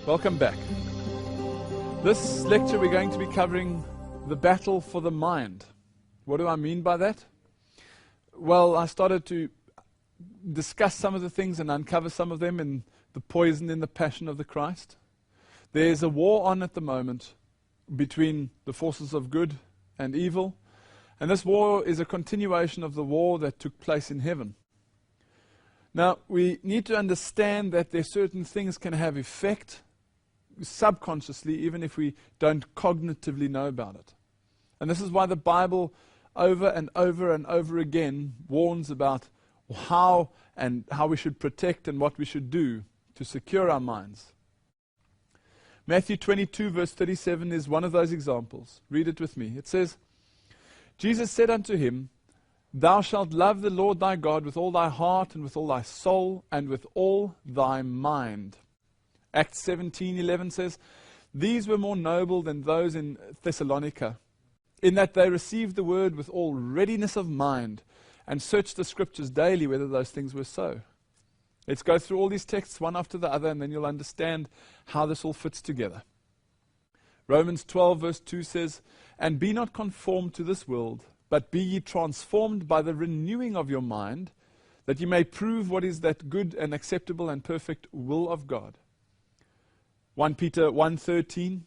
Welcome back. This lecture we're going to be covering the battle for the mind. What do I mean by that? Well, I started to discuss some of the things and uncover some of them in the poison in the passion of the Christ. There's a war on at the moment between the forces of good and evil, and this war is a continuation of the war that took place in heaven. Now, we need to understand that there are certain things can have effect subconsciously, even if we don't cognitively know about it. And this is why the Bible over and over and over again warns about how we should protect and what we should do to secure our minds. Matthew 22 verse 37 is one of those examples. Read it with me. It says, Jesus said unto him, Thou shalt love the Lord thy God with all thy heart and with all thy soul and with all thy mind. Acts 17:11 says, These were more noble than those in Thessalonica, in that they received the word with all readiness of mind and searched the scriptures daily whether those things were so. Let's go through all these texts one after the other, and then you'll understand how this all fits together. Romans 12 verse 2 says, And be not conformed to this world, but be ye transformed by the renewing of your mind, that ye may prove what is that good and acceptable and perfect will of God. 1 Peter 1:13,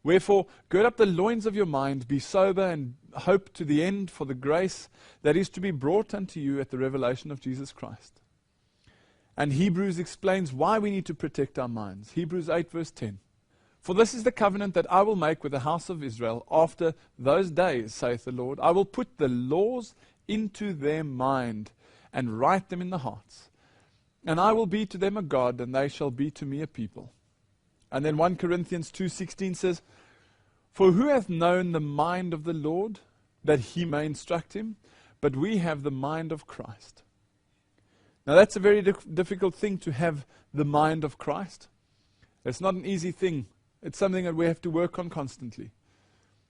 Wherefore gird up the loins of your mind, be sober, and hope to the end for the grace that is to be brought unto you at the revelation of Jesus Christ. And Hebrews explains why we need to protect our minds. Hebrews 8 verse 10. For this is the covenant that I will make with the house of Israel after those days, saith the Lord. I will put the laws into their mind and write them in the hearts. And I will be to them a God, and they shall be to me a people. And then 1 Corinthians 2:16 says, For who hath known the mind of the Lord, that he may instruct him? But we have the mind of Christ. Now that's a very difficult thing, to have the mind of Christ. It's not an easy thing. It's something that we have to work on constantly.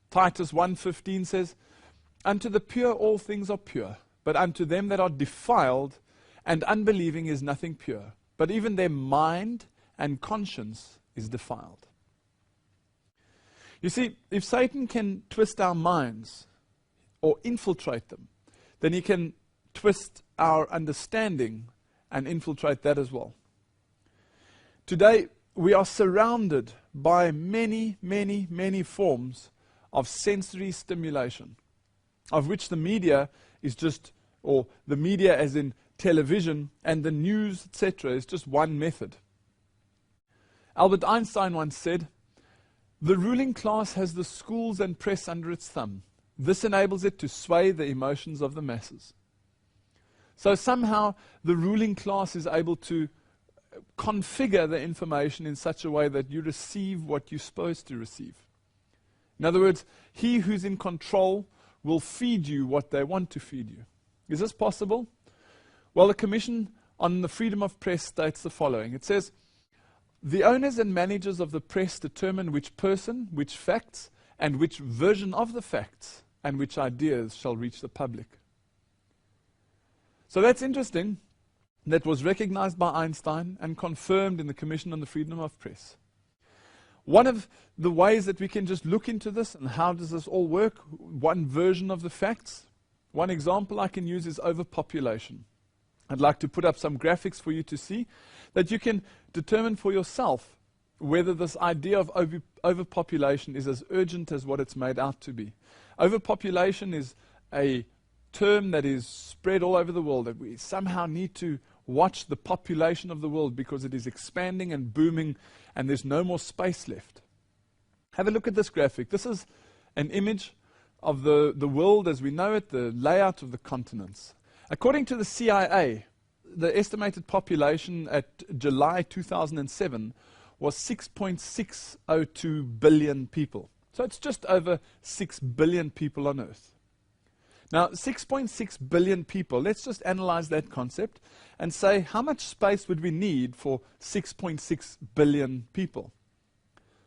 Titus 1:15 says, Unto the pure all things are pure, but unto them that are defiled and unbelieving is nothing pure. But even their mind and conscience is defiled. You see, if Satan can twist our minds or infiltrate them, then he can twist our understanding and infiltrate that as well. Today, we are surrounded by many, many, many forms of sensory stimulation, of which the media is just, or the media as in television and the news, etc., is just one method. Albert Einstein once said, The ruling class has the schools and press under its thumb. This enables it to sway the emotions of the masses. So somehow the ruling class is able to configure the information in such a way that you receive what you're supposed to receive. In other words, he who's in control will feed you what they want to feed you. Is this possible? Well, the Commission on the Freedom of Press states the following. It says, The owners and managers of the press determine which person, which facts, and which version of the facts, and which ideas shall reach the public. So that's interesting. That was recognized by Einstein and confirmed in the Commission on the Freedom of Press. One of the ways that we can just look into this and how does this all work, one version of the facts, one example I can use is overpopulation. I'd like to put up some graphics for you to see that you can determine for yourself whether this idea of overpopulation is as urgent as what it's made out to be. Overpopulation is a term that is spread all over the world, that we somehow need to watch the population of the world because it is expanding and booming and there's no more space left. Have a look at this graphic. This is an image of the world as we know it, the layout of the continents. According to the CIA, the estimated population at July 2007 was 6.602 billion people. So it's just over 6 billion people on Earth. Now, 6.6 billion people, let's just analyze that concept and say, how much space would we need for 6.6 billion people?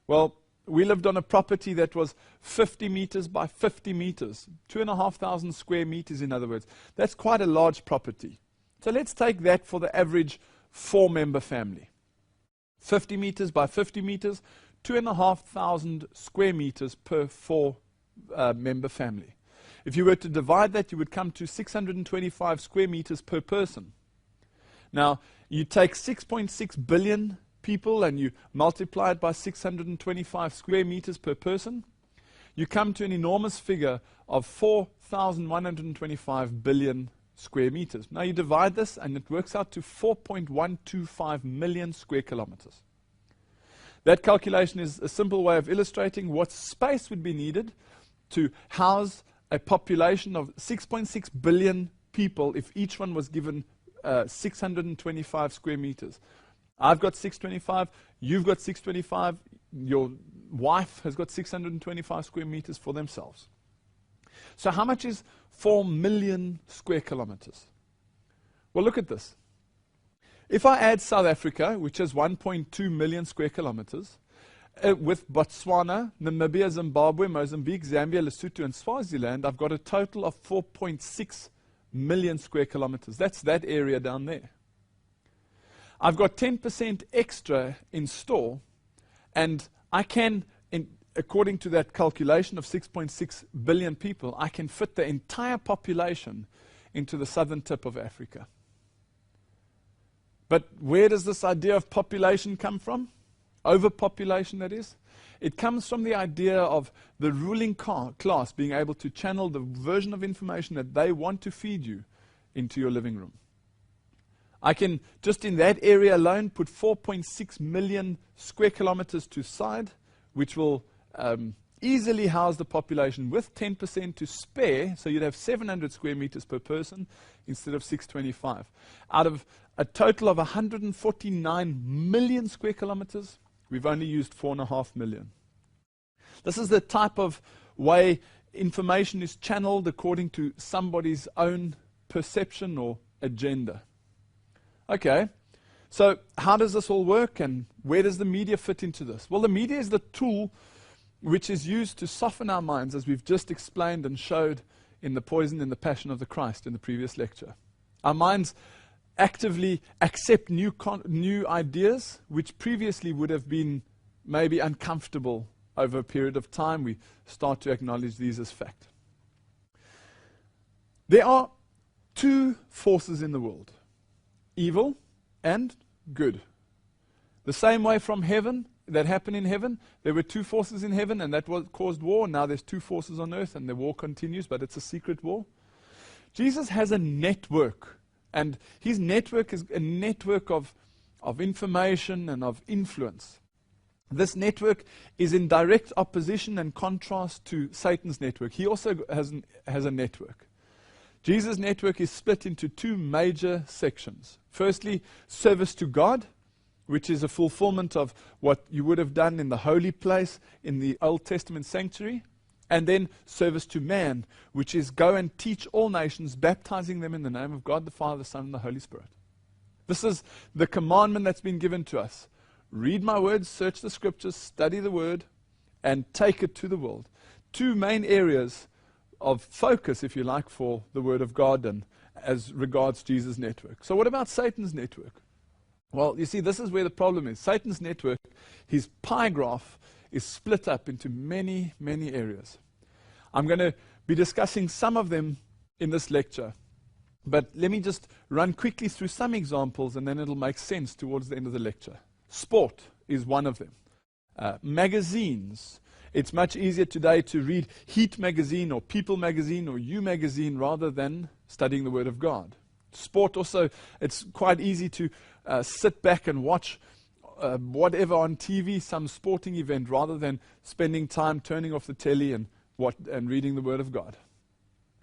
Well, we lived on a property that was 50 meters by 50 meters, 2,500 square meters, in other words. That's quite a large property. So let's take that for the average 4-member family. 50 meters by 50 meters, 2,500 square meters per 4-member family. If you were to divide that, you would come to 625 square meters per person. Now, you take 6.6 billion people and you multiply it by 625 square meters per person, you come to an enormous figure of 4,125 billion square meters. Now you divide this and it works out to 4.125 million square kilometers. That calculation is a simple way of illustrating what space would be needed to house a population of 6.6 billion people if each one was given 625 square meters. I've got 625, you've got 625, your wife has got 625 square meters for themselves. So how much is 4 million square kilometers? Well, look at this. If I add South Africa, which is 1.2 million square kilometers, with Botswana, Namibia, Zimbabwe, Mozambique, Zambia, Lesotho, and Swaziland, I've got a total of 4.6 million square kilometers. That's that area down there. I've got 10% extra in store, and I can, according to that calculation of 6.6 billion people, I can fit the entire population into the southern tip of Africa. But where does this idea of population come from? Overpopulation, that is. It comes from the idea of the ruling class being able to channel the version of information that they want to feed you into your living room. I can, just in that area alone, put 4.6 million square kilometers to side, which will easily house the population with 10% to spare, so you'd have 700 square meters per person instead of 625. Out of a total of 149 million square kilometers, we've only used 4.5 million. This is the type of way information is channeled according to somebody's own perception or agenda. Okay, so how does this all work and where does the media fit into this? Well, the media is the tool which is used to soften our minds, as we've just explained and showed in The Poison in the Passion of the Christ in the previous lecture. Our minds actively accept new ideas which previously would have been maybe uncomfortable. Over a period of time, we start to acknowledge these as fact. There are two forces in the world: evil and good. The same way from heaven, that happened in heaven, there were two forces in heaven and that caused war. Now there's two forces on earth and the war continues, but it's a secret war. Jesus has a network, and his network is a network of information and of influence. This network is in direct opposition and contrast to Satan's network. He also has a network. Jesus' network is split into two major sections. Firstly, service to God, which is a fulfillment of what you would have done in the holy place in the Old Testament sanctuary. And then service to man, which is go and teach all nations, baptizing them in the name of God the Father, the Son, and the Holy Spirit. This is the commandment that's been given to us. Read my words, search the scriptures, study the word, and take it to the world. Two main areas of focus, if you like, for the word of God and as regards Jesus' network. So what about Satan's network? Well, you see, this is where the problem is. Satan's network, his pie graph, is split up into many, many areas. I'm going to be discussing some of them in this lecture. But let me just run quickly through some examples and then it'll make sense towards the end of the lecture. Sport is one of them. Magazines. It's much easier today to read Heat magazine or People magazine or You magazine rather than studying the Word of God. Sport also, it's quite easy to sit back and watch whatever on TV, some sporting event, rather than spending time turning off the telly and reading the Word of God.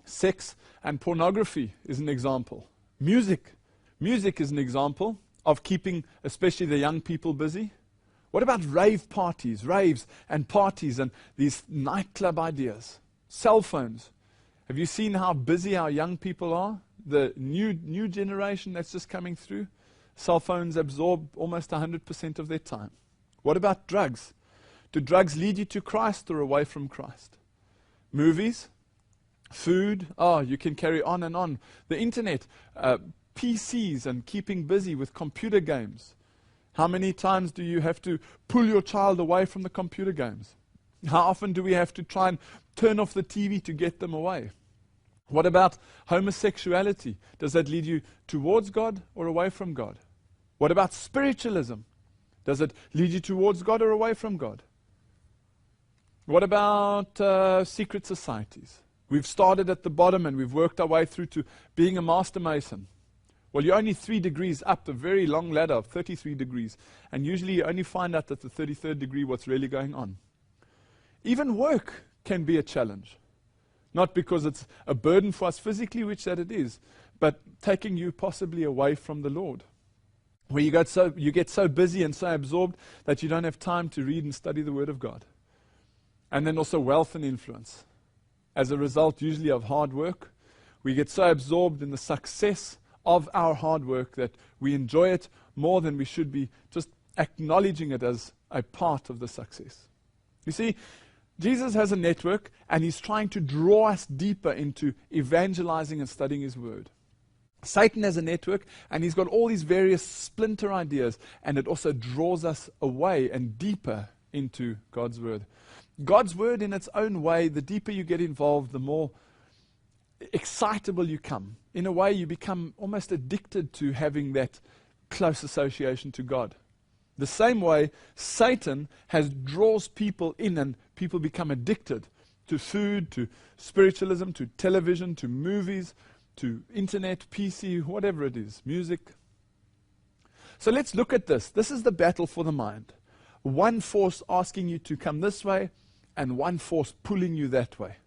Sex and pornography is an example. Music is an example of keeping especially the young people busy. What about raves and parties and these nightclub ideas? Cell phones. Have you seen how busy our young people are? The new generation that's just coming through. Cell phones absorb almost 100% of their time. What about drugs? Do drugs lead you to Christ or away from Christ? Movies, food, you can carry on and on. The internet, PCs and keeping busy with computer games. How many times do you have to pull your child away from the computer games? How often do we have to try and turn off the TV to get them away? What about homosexuality? Does that lead you towards God or away from God? What about spiritualism? Does it lead you towards God or away from God? What about secret societies? We've started at the bottom and we've worked our way through to being a master mason. Well, you're only 3 degrees up a very long ladder of 33 degrees. And usually you only find out at the 33rd degree what's really going on. Even work can be a challenge. Not because it's a burden for us physically, which that it is, but taking you possibly away from the Lord. Where you get so busy and so absorbed that you don't have time to read and study the Word of God. And then also wealth and influence. As a result, usually of hard work, we get so absorbed in the success of our hard work that we enjoy it more than we should be just acknowledging it as a part of the success. You see, Jesus has a network and he's trying to draw us deeper into evangelizing and studying his word. Satan has a network and he's got all these various splinter ideas, and it also draws us away and deeper into God's word. God's word in its own way, the deeper you get involved, the more excitable you come. In a way, you become almost addicted to having that close association to God. The same way Satan draws people in, and people become addicted to food, to spiritualism, to television, to movies, to internet, PC, whatever it is, music. So let's look at this. This is the battle for the mind. One force asking you to come this way, and one force pulling you that way.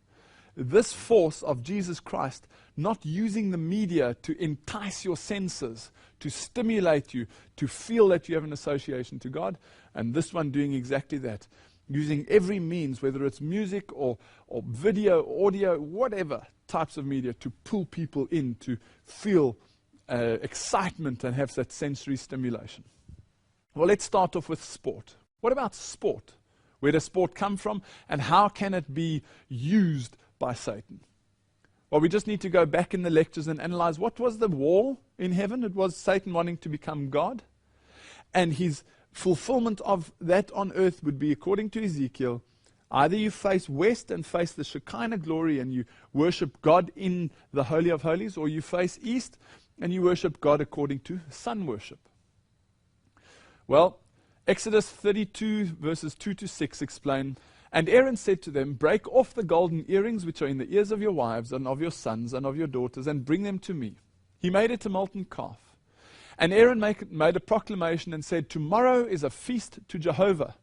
This force of Jesus Christ not using the media to entice your senses, to stimulate you, to feel that you have an association to God, and this one doing exactly that. Using every means, whether it's music or video, audio, whatever types of media, to pull people in, to feel excitement and have that sensory stimulation. Well, let's start off with sport. What about sport? Where does sport come from, and how can it be used by Satan? Well, we just need to go back in the lectures and analyze what was the war in heaven. It was Satan wanting to become God, and his fulfillment of that on earth would be, according to Ezekiel, either you face west and face the Shekinah glory and you worship God in the Holy of Holies, or you face east and you worship God according to sun worship. Well, Exodus 32 verses 2 to 6 explain, "And Aaron said to them, break off the golden earrings which are in the ears of your wives and of your sons and of your daughters, and bring them to me." He made it a molten calf. And Aaron made a proclamation and said, "Tomorrow is a feast to Jehovah."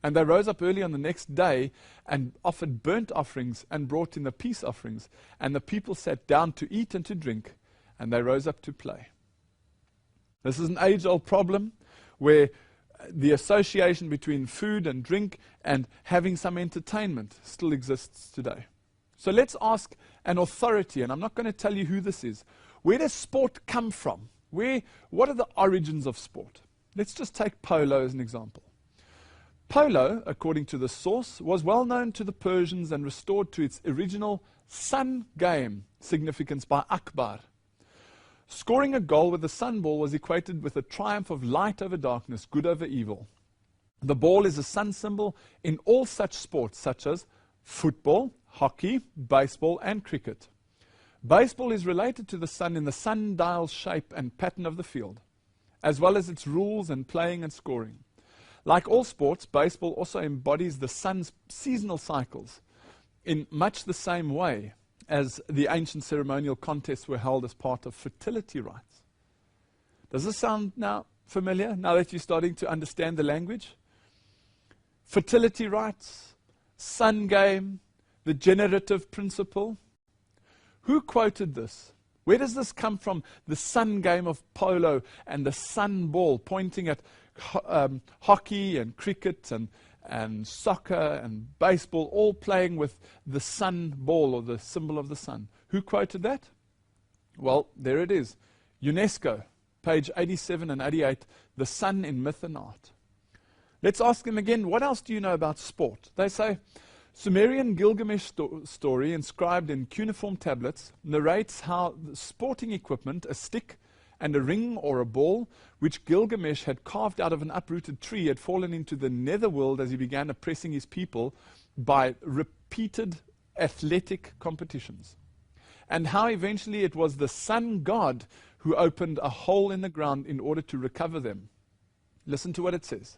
And they rose up early on the next day and offered burnt offerings and brought in the peace offerings. And the people sat down to eat and to drink, and they rose up to play. This is an age-old problem where the association between food and drink and having some entertainment still exists today. So let's ask an authority, and I'm not going to tell you who this is. Where does sport come from? What are the origins of sport? Let's just take polo as an example. Polo, according to the source, was well known to the Persians and restored to its original sun game significance by Akbar. Scoring a goal with a sun ball was equated with a triumph of light over darkness, good over evil. The ball is a sun symbol in all such sports, such as football, hockey, baseball, and cricket. Baseball is related to the sun in the sundial shape and pattern of the field, as well as its rules and playing and scoring. Like all sports, baseball also embodies the sun's seasonal cycles in much the same way as the ancient ceremonial contests were held as part of fertility rites. Does this sound now familiar, now that you're starting to understand the language? Fertility rites, sun game, the generative principle. Who quoted this? Where does this come from? The sun game of polo and the sun ball, pointing at hockey and cricket and soccer and baseball, all playing with the sun ball, or the symbol of the sun. Who quoted that? Well, there it is. UNESCO, page 87 and 88, the sun in myth and art. Let's ask them again, what else do you know about sport? They say, Sumerian Gilgamesh story inscribed in cuneiform tablets narrates how the sporting equipment, a stick and a ring or a ball, which Gilgamesh had carved out of an uprooted tree, had fallen into the netherworld as he began oppressing his people by repeated athletic competitions. And how eventually it was the sun god who opened a hole in the ground in order to recover them. Listen to what it says.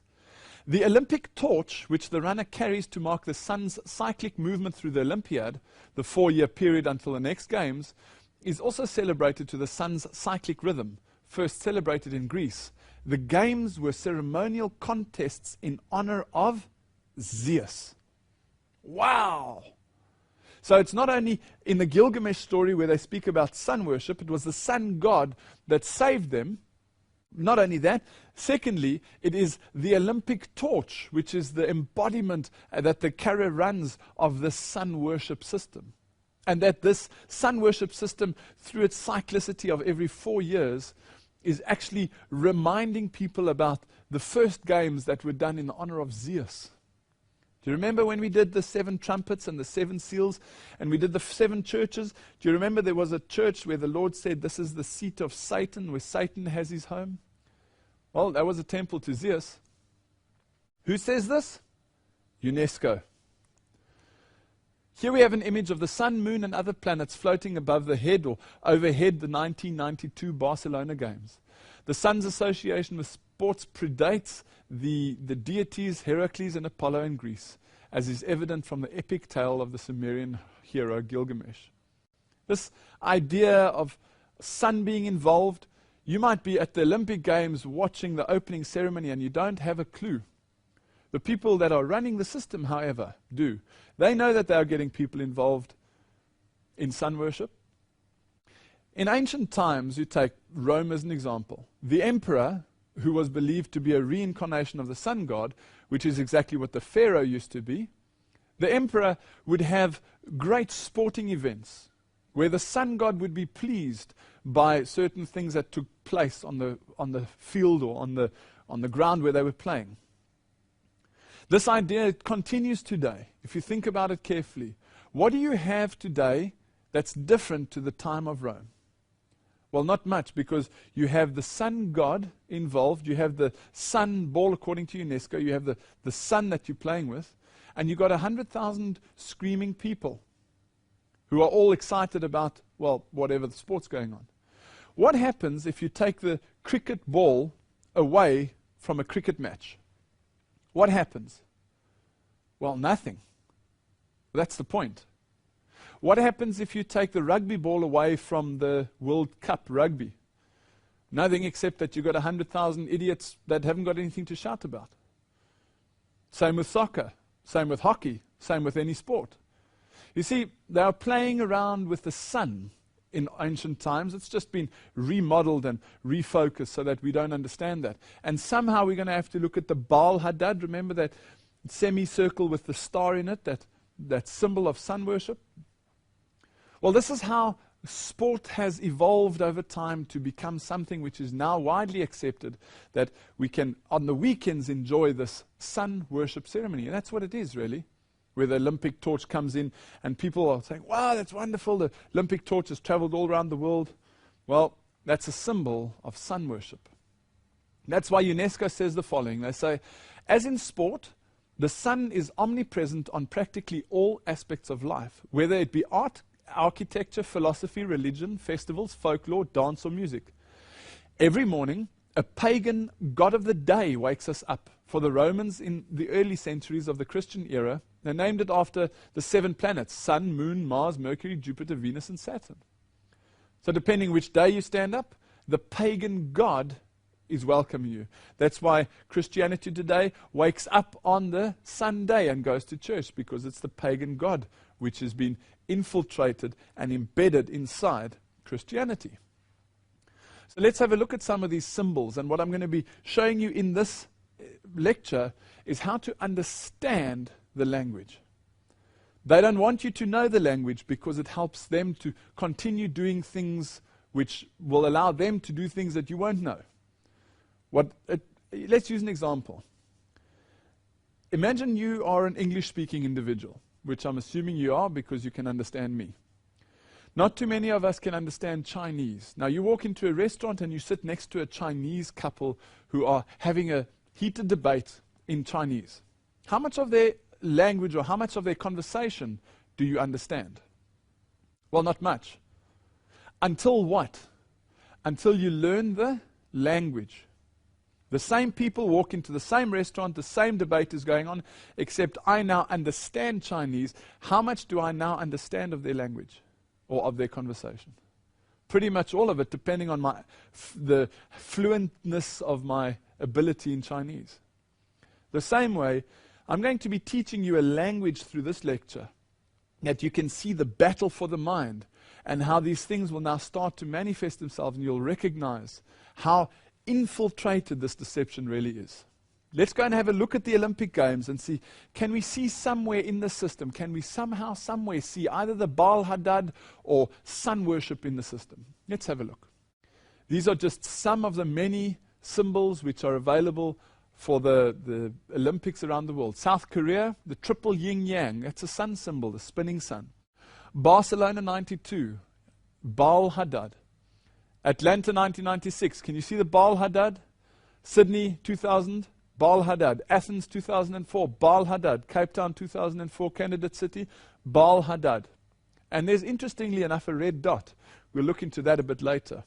The Olympic torch, which the runner carries to mark the sun's cyclic movement through the Olympiad, the 4-year period until the next games, is also celebrated to the sun's cyclic rhythm, first celebrated in Greece. The games were ceremonial contests in honor of Zeus. Wow! So it's not only in the Gilgamesh story where they speak about sun worship, it was the sun god that saved them. Not only that, secondly, it is the Olympic torch, which is the embodiment that the Kara runs of the sun worship system. And that this sun worship system, through its cyclicity of every 4 years, is actually reminding people about the first games that were done in honor of Zeus. Do you remember when we did the 7 trumpets and the 7 seals, and we did the 7 churches? Do you remember there was a church where the Lord said, this is the seat of Satan, where Satan has his home? Well, that was a temple to Zeus. Who says this? UNESCO. Here we have an image of the sun, moon, and other planets floating above the head or overhead the 1992 Barcelona Games. The sun's association with sports predates the deities Heracles and Apollo in Greece, as is evident from the epic tale of the Sumerian hero Gilgamesh. This idea of sun being involved, you might be at the Olympic Games watching the opening ceremony and you don't have a clue. The people that are running the system, however, do. They know that they are getting people involved in sun worship. In ancient times, you take Rome as an example. The emperor, who was believed to be a reincarnation of the sun god, which is exactly what the pharaoh used to be, the emperor would have great sporting events where the sun god would be pleased by certain things that took place on the field or on the ground where they were playing. This idea continues today. If you think about it carefully, what do you have today that's different to the time of Rome? Well, not much, because you have the sun god involved, you have the sun ball according to UNESCO, you have the sun that you're playing with, and you've got 100,000 screaming people who are all excited about, well, whatever the sport's going on. What happens if you take the cricket ball away from a cricket match? What happens? Well, nothing. That's the point. What happens if you take the rugby ball away from the World Cup rugby? Nothing, except that you've got 100,000 idiots that haven't got anything to shout about. Same with soccer, same with hockey, same with any sport. You see, they are playing around with the sun in ancient times. It's just been remodeled and refocused so that we don't understand that. And somehow we're going to have to look at the Baal Hadad. Remember that semicircle with the star in it, that symbol of sun worship? Well, this is how sport has evolved over time to become something which is now widely accepted, that we can, on the weekends, enjoy this sun worship ceremony. And that's what it is, really, where the Olympic torch comes in and people are saying, wow, that's wonderful, the Olympic torch has traveled all around the world. Well, that's a symbol of sun worship. That's why UNESCO says the following. They say, as in sport, the sun is omnipresent on practically all aspects of life, whether it be art, architecture, philosophy, religion, festivals, folklore, dance, or music. Every morning, a pagan god of the day wakes us up. For the Romans in the early centuries of the Christian era, they named it after the 7 planets: Sun, Moon, Mars, Mercury, Jupiter, Venus, and Saturn. So depending which day you stand up, the pagan god is welcoming you. That's why Christianity today wakes up on the Sunday and goes to church, because it's the pagan god which has been infiltrated and embedded inside Christianity. So let's have a look at some of these symbols, and what I'm going to be showing you in this lecture is how to understand the language. They don't want you to know the language because it helps them to continue doing things which will allow them to do things that you won't know. Let's use an example. Imagine you are an English-speaking individual, which I'm assuming you are because you can understand me. Not too many of us can understand Chinese. Now, you walk into a restaurant and you sit next to a Chinese couple who are having a heated debate in Chinese. How much of their language or how much of their conversation do you understand? Well, not much. Until what? Until you learn the language. The same people walk into the same restaurant, the same debate is going on, except I now understand Chinese. How much do I now understand of their language or of their conversation? Pretty much all of it, depending on the fluentness of my ability in Chinese. The same way, I'm going to be teaching you a language through this lecture that you can see the battle for the mind and how these things will now start to manifest themselves, and you'll recognize how infiltrated this deception really is. Let's go and have a look at the Olympic Games and see, can we see somewhere in the system, can we somehow, somewhere see either the Baal Hadad or sun worship in the system? Let's have a look. These are just some of the many symbols which are available for the Olympics around the world. South Korea, the triple yin-yang, that's a sun symbol, the spinning sun. Barcelona 92, Baal Hadad. Atlanta 1996, can you see the Baal Hadad? Sydney 2000, Baal Hadad. Athens 2004, Baal Hadad. Cape Town 2004, candidate city, Baal Hadad. And there's, interestingly enough, a red dot. We'll look into that a bit later.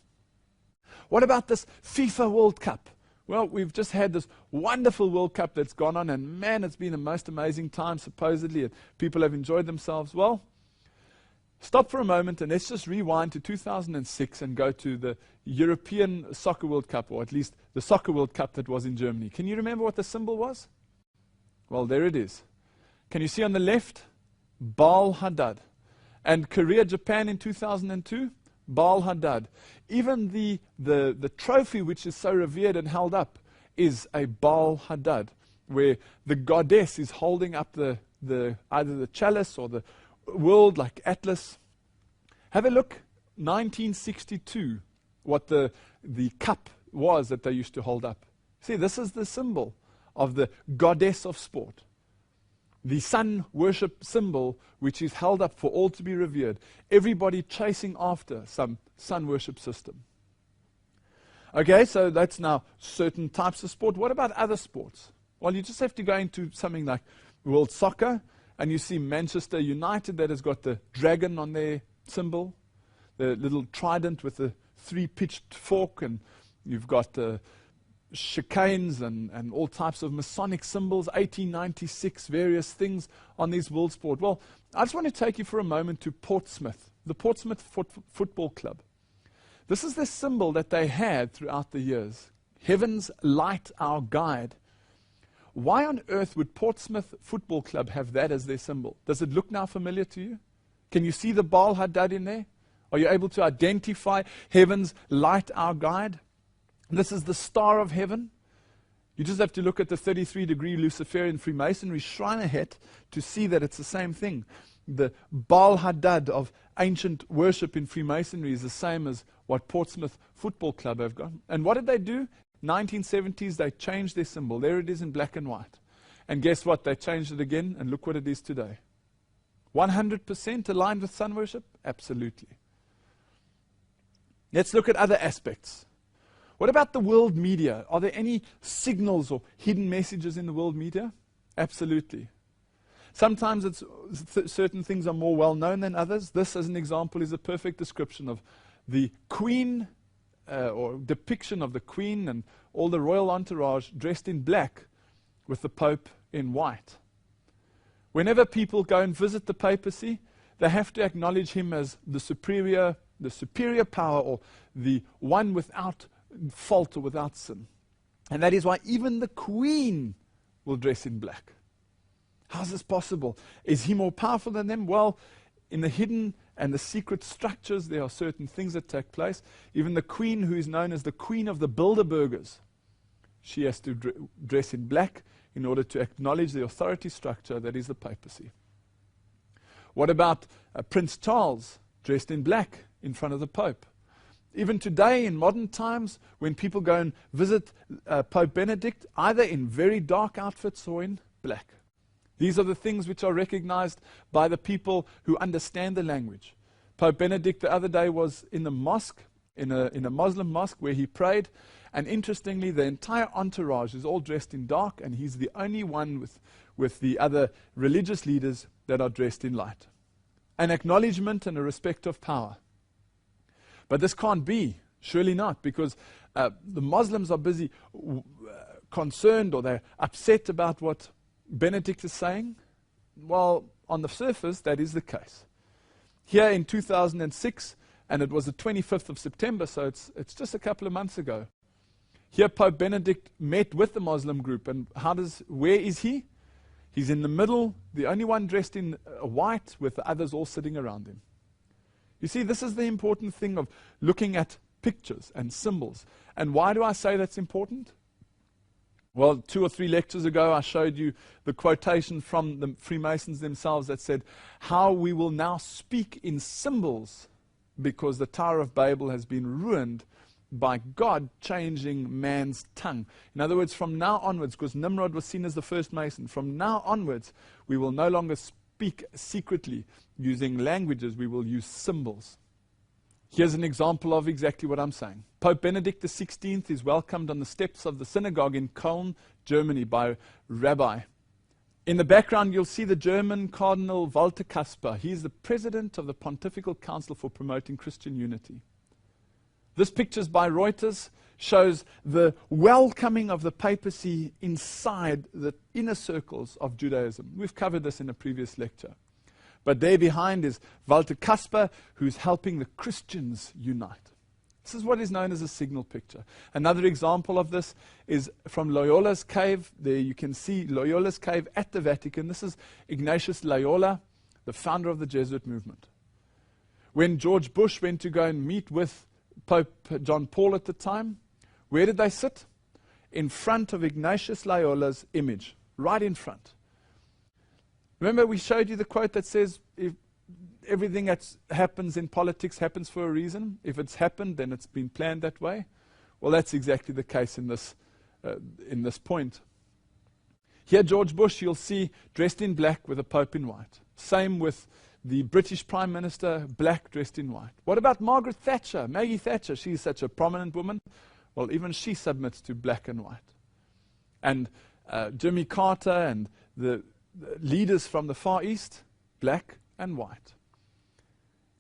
What about this FIFA World Cup? Well, we've just had this wonderful World Cup that's gone on, and man, it's been the most amazing time, supposedly, and people have enjoyed themselves. Well, stop for a moment and let's just rewind to 2006 and go to the European Soccer World Cup, or at least the Soccer World Cup that was in Germany. Can you remember what the symbol was? Well, there it is. Can you see on the left? Baal Hadad. And Korea, Japan in 2002? Baal Hadad. Even the trophy which is so revered and held up is a Baal Hadad, where the goddess is holding up either the chalice or the world like Atlas. Have a look, 1962, what the cup was that they used to hold up. See, this is the symbol of the goddess of sport. The sun worship symbol which is held up for all to be revered. Everybody chasing after some sun worship system. Okay, so that's now certain types of sport. What about other sports? Well, you just have to go into something like World Soccer, and you see Manchester United that has got the dragon on their symbol, the little trident with the three-pitched fork, and you've got chicanes and all types of Masonic symbols, 1896, various things on these world sport. Well, I just want to take you for a moment to Portsmouth, the Portsmouth Football Club. This is the symbol that they had throughout the years. Heaven's light, our guide. Why on earth would Portsmouth Football Club have that as their symbol? Does it look now familiar to you? Can you see the Baal Hadad in there? Are you able to identify heaven's light, our guide? This is the star of heaven. You just have to look at the 33-degree Luciferian Freemasonry Shriner hat to see that it's the same thing. The Baal Hadad of ancient worship in Freemasonry is the same as what Portsmouth Football Club have got. And what did they do? 1970s, they changed their symbol. There it is in black and white. And guess what? They changed it again, and look what it is today. 100% aligned with sun worship? Absolutely. Let's look at other aspects. What about the world media? Are there any signals or hidden messages in the world media? Absolutely. Sometimes certain things are more well known than others. This, as an example, is a perfect description of the Queen, or depiction of the Queen and all the royal entourage dressed in black with the Pope in white. Whenever people go and visit the papacy, they have to acknowledge him as the superior power, or the one without fault or without sin. And that is why even the Queen will dress in black. How's this possible? Is he more powerful than them? Well, in the hidden and the secret structures, there are certain things that take place. Even the Queen, who is known as the Queen of the Bilderbergers, she has to dress in black in order to acknowledge the authority structure that is the papacy. What about Prince Charles, dressed in black in front of the Pope? Even today, in modern times, when people go and visit Pope Benedict, either in very dark outfits or in black. These are the things which are recognized by the people who understand the language. Pope Benedict the other day was in the mosque, in a Muslim mosque where he prayed, and interestingly the entire entourage is all dressed in dark, and he's the only one with the other religious leaders that are dressed in light. An acknowledgement and a respect of power. But this can't be, surely not, because the Muslims are busy concerned, or they're upset about what Benedict is saying. Well, on the surface, that is the case. Here in 2006, and it was the 25th of September, so it's just a couple of months ago. Here Pope Benedict met with the Muslim group, and where is he? He's in the middle, the only one dressed in white, with the others all sitting around him. You see, this is the important thing of looking at pictures and symbols. And why do I say that's important? Well, 2 or 3 lectures ago, I showed you the quotation from the Freemasons themselves that said, how we will now speak in symbols because the Tower of Babel has been ruined by God changing man's tongue. In other words, from now onwards, because Nimrod was seen as the first Mason, from now onwards, we will no longer speak secretly using languages, we will use symbols. Here's an example of exactly what I'm saying. Pope Benedict XVI is welcomed on the steps of the synagogue in Köln, Germany, by Rabbi. In the background, you'll see the German Cardinal Walter Kasper. He's the president of the Pontifical Council for Promoting Christian Unity. This picture by Reuters shows the welcoming of the papacy inside the inner circles of Judaism. We've covered this in a previous lecture. But there behind is Walter Kasper, who's helping the Christians unite. This is what is known as a signal picture. Another example of this is from Loyola's cave. There you can see Loyola's cave at the Vatican. This is Ignatius Loyola, the founder of the Jesuit movement. When George Bush went to go and meet with Pope John Paul at the time, where did they sit? In front of Ignatius Loyola's image, right in front. Remember we showed you the quote that says, if everything that happens in politics happens for a reason. If it's happened, then it's been planned that way. Well, that's exactly the case in this point. Here George Bush, you'll see, dressed in black with a Pope in white. Same with the British Prime Minister, black, dressed in white. What about Margaret Thatcher, Maggie Thatcher? She's such a prominent woman. Well, even she submits to black and white. And Jimmy Carter and the leaders from the Far East, black and white.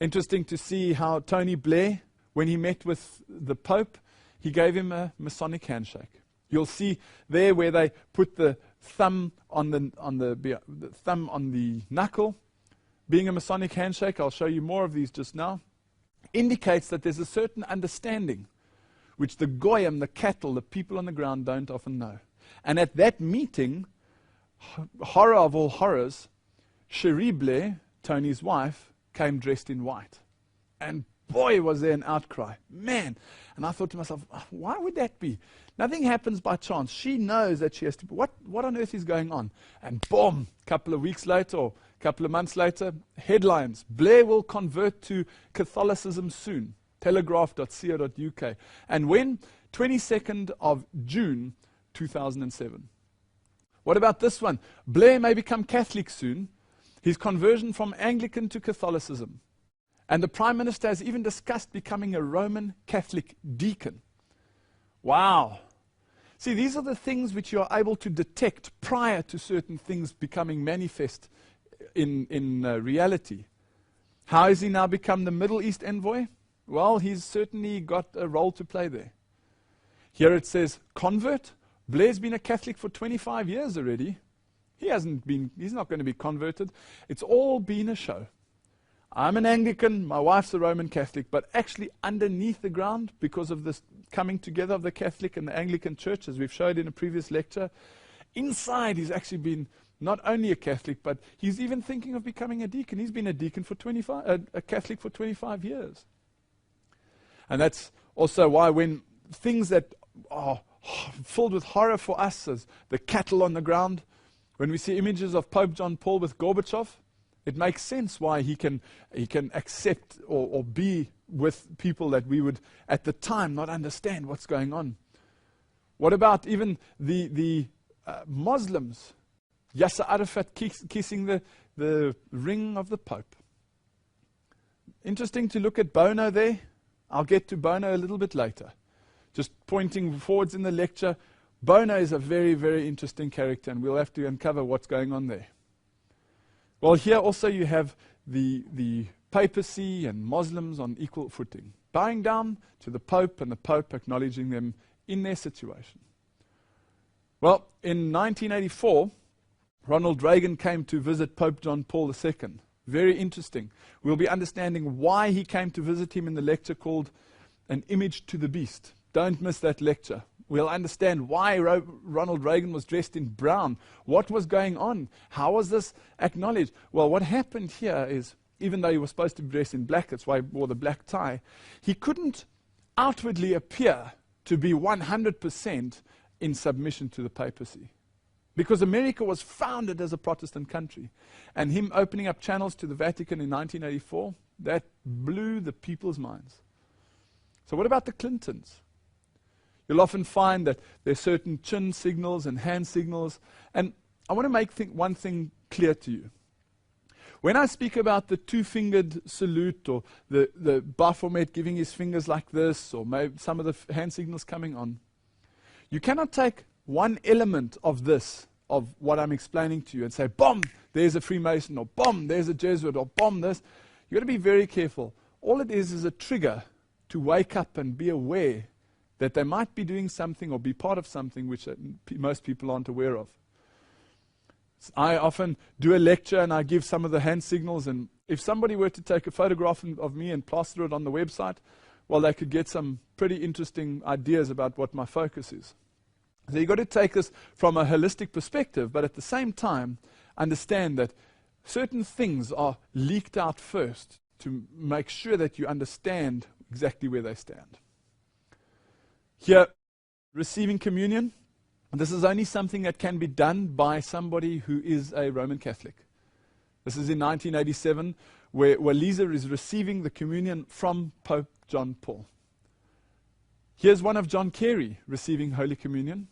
Interesting to see how Tony Blair, when he met with the Pope, he gave him a Masonic handshake. You'll see there where they put the thumb on the thumb on the knuckle, being a Masonic handshake. I'll show you more of these just now. Indicates that there's a certain understanding which the goyim, the cattle, the people on the ground don't often know. And at that meeting, horror of all horrors, Cherie Blair, Tony's wife, came dressed in white. And boy, was there an outcry. Man. And I thought to myself, why would that be? Nothing happens by chance. She knows that she has to. What on earth is going on? And boom, a couple of weeks later or a couple of months later, headlines. Blair will convert to Catholicism soon. Telegraph.co.uk. And when? 22nd of June 2007. What about this one? Blair may become Catholic soon. His conversion from Anglican to Catholicism. And the Prime Minister has even discussed becoming a Roman Catholic deacon. Wow. See, these are the things which you are able to detect prior to certain things becoming manifest in reality. How has he now become the Middle East envoy? Well, he's certainly got a role to play there. Here it says, convert. Blair's been a Catholic for 25 years already. He's not going to be converted. It's all been a show. I'm an Anglican, my wife's a Roman Catholic, but actually underneath the ground, because of this coming together of the Catholic and the Anglican Church, as we've showed in a previous lecture, inside he's actually been not only a Catholic, but he's even thinking of becoming a deacon. He's been a deacon for a Catholic for 25 years. And that's also why when things that are filled with horror for us as the cattle on the ground, when we see images of Pope John Paul with Gorbachev, it makes sense why he can accept or be with people that we would at the time not understand what's going on. What about even the Muslims? Yasser Arafat kissing the ring of the Pope. Interesting to look at Bono there. I'll get to Bono a little bit later. Just pointing forwards in the lecture, Bono is a very, very interesting character, and we'll have to uncover what's going on there. Well, here also you have the papacy and Muslims on equal footing, bowing down to the Pope and the Pope acknowledging them in their situation. Well, in 1984, Ronald Reagan came to visit Pope John Paul II. Very interesting. We'll be understanding why he came to visit him in the lecture called An Image to the Beast. Don't miss that lecture. We'll understand why Ronald Reagan was dressed in brown. What was going on? How was this acknowledged? Well, what happened here is, even though he was supposed to be dressed in black, that's why he wore the black tie, he couldn't outwardly appear to be 100% in submission to the papacy. Because America was founded as a Protestant country. And him opening up channels to the Vatican in 1984, that blew the people's minds. So what about the Clintons? You'll often find that there's certain chin signals and hand signals. And I want to make one thing clear to you. When I speak about the two-fingered salute, or the Baphomet giving his fingers like this, or maybe some of the hand signals coming on, you cannot take one element of this, of what I'm explaining to you, and say, bomb, there's a Freemason, or bomb, there's a Jesuit, or bomb, this. You've got to be very careful. All it is a trigger to wake up and be aware that they might be doing something or be part of something which most people aren't aware of. I often do a lecture and I give some of the hand signals, and if somebody were to take a photograph of me and plaster it on the website, well, they could get some pretty interesting ideas about what my focus is. So you've got to take this from a holistic perspective, but at the same time, understand that certain things are leaked out first to make sure that you understand exactly where they stand. Here, receiving communion. This is only something that can be done by somebody who is a Roman Catholic. This is in 1987, where Lisa is receiving the communion from Pope John Paul. Here's one of John Kerry receiving Holy Communion.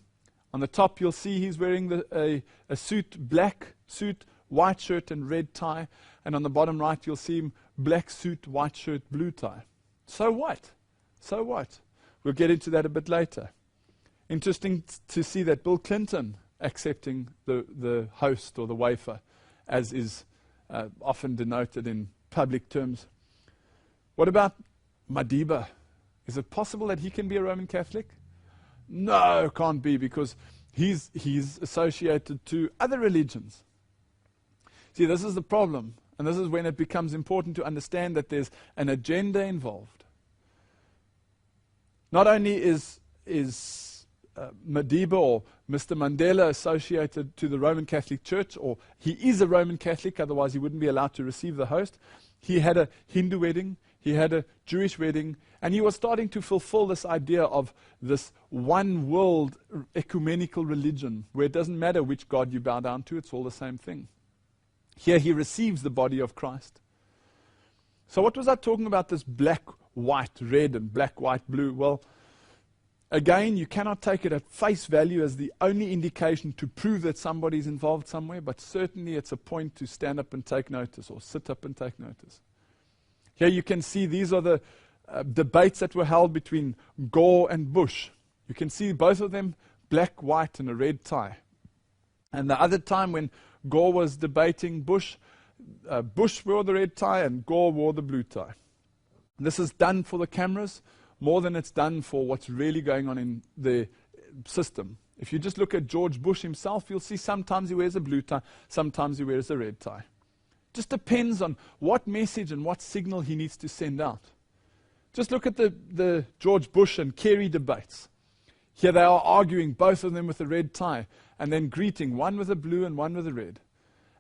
On the top, you'll see he's wearing a suit, black suit, white shirt, and red tie. And on the bottom right, you'll see him, black suit, white shirt, blue tie. So what? So what? We'll get into that a bit later. Interesting to see that Bill Clinton accepting the host or the wafer, as is often denoted in public terms. What about Madiba? Is it possible that he can be a Roman Catholic? No, can't be, because he's associated to other religions. See, this is the problem, and this is when it becomes important to understand that there's an agenda involved. Not only is Madiba or Mr. Mandela associated to the Roman Catholic Church, or he is a Roman Catholic, otherwise he wouldn't be allowed to receive the host. He had a Hindu wedding, he had a Jewish wedding, and he was starting to fulfill this idea of this one world ecumenical religion, where it doesn't matter which God you bow down to, it's all the same thing. Here he receives the body of Christ. So what was I talking about, this black, white, red, and black, white, blue? Well, again, you cannot take it at face value as the only indication to prove that somebody's involved somewhere, but certainly it's a point to stand up and take notice, or sit up and take notice. Here you can see these are the debates that were held between Gore and Bush. You can see both of them, black, white, and a red tie. And the other time when Gore was debating Bush, Bush wore the red tie and Gore wore the blue tie. This is done for the cameras more than it's done for what's really going on in the system. If you just look at George Bush himself, you'll see sometimes he wears a blue tie, sometimes he wears a red tie. Just depends on what message and what signal he needs to send out. Just look at the George Bush and Kerry debates. Here they are arguing, both of them with a red tie, and then greeting, one with a blue and one with a red.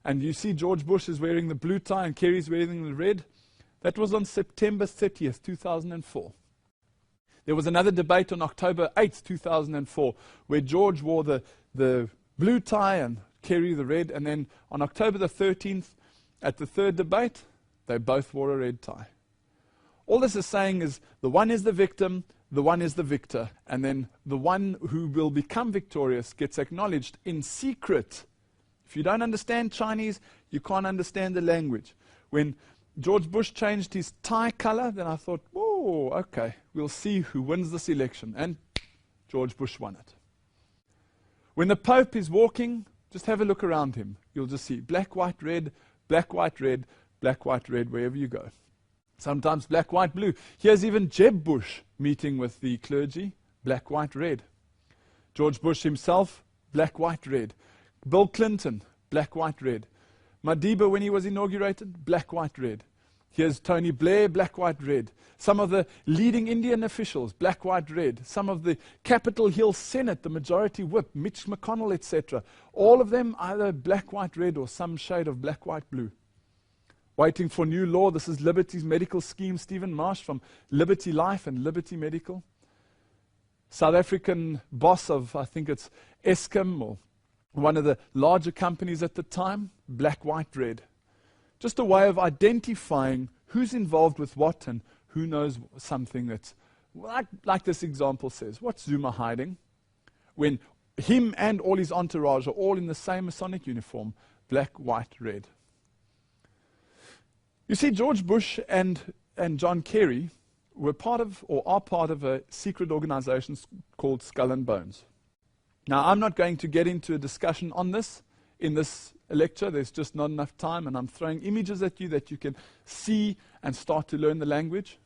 And you see George Bush is wearing the blue tie and Kerry's wearing the red. That was on September 30th, 2004. There was another debate on October 8th, 2004, where George wore the blue tie and Kerry the red. And then on October the 13th, at the third debate, they both wore a red tie. All this is saying is the one is the victim, the one is the victor, and then the one who will become victorious gets acknowledged in secret. If you don't understand Chinese, you can't understand the language. When George Bush changed his tie color, then I thought, oh, okay, we'll see who wins this election. And George Bush won it. When the Pope is walking, just have a look around him. You'll just see black, white, red, black, white, red, black, white, red, wherever you go. Sometimes black, white, blue. Here's even Jeb Bush meeting with the clergy, black, white, red. George Bush himself, black, white, red. Bill Clinton, black, white, red. Madiba, when he was inaugurated, black, white, red. Here's Tony Blair, black, white, red. Some of the leading Indian officials, black, white, red. Some of the Capitol Hill Senate, the majority whip, Mitch McConnell, etc. All of them either black, white, red or some shade of black, white, blue. Waiting for new law. This is Liberty's medical scheme. Stephen Marsh from Liberty Life and Liberty Medical. South African boss of, I think it's Eskom or one of the larger companies at the time, black, white, red. Just a way of identifying who's involved with what and who knows something that's, like this example says, what's Zuma hiding? When him and all his entourage are all in the same Masonic uniform, black, white, red. You see, George Bush and John Kerry were part of, or are part of, a secret organization called Skull and Bones. Now, I'm not going to get into a discussion on this in this lecture. There's just not enough time, and I'm throwing images at you that you can see and start to learn the language.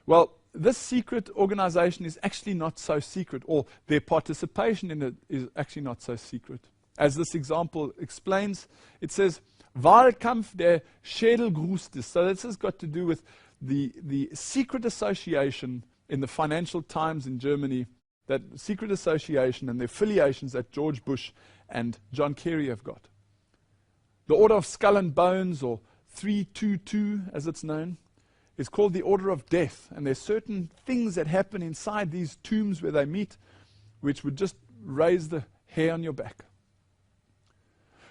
Well, this secret organization is actually not so secret, or their participation in it is actually not so secret. As this example explains, it says, Wahlkampf der Schädelgruß ist. So this has got to do with the secret association in the Financial Times in Germany, that secret association and the affiliations that George Bush and John Kerry have got. The Order of Skull and Bones, or 322 as it's known, is called the Order of Death. And there's certain things that happen inside these tombs where they meet, which would just raise the hair on your back.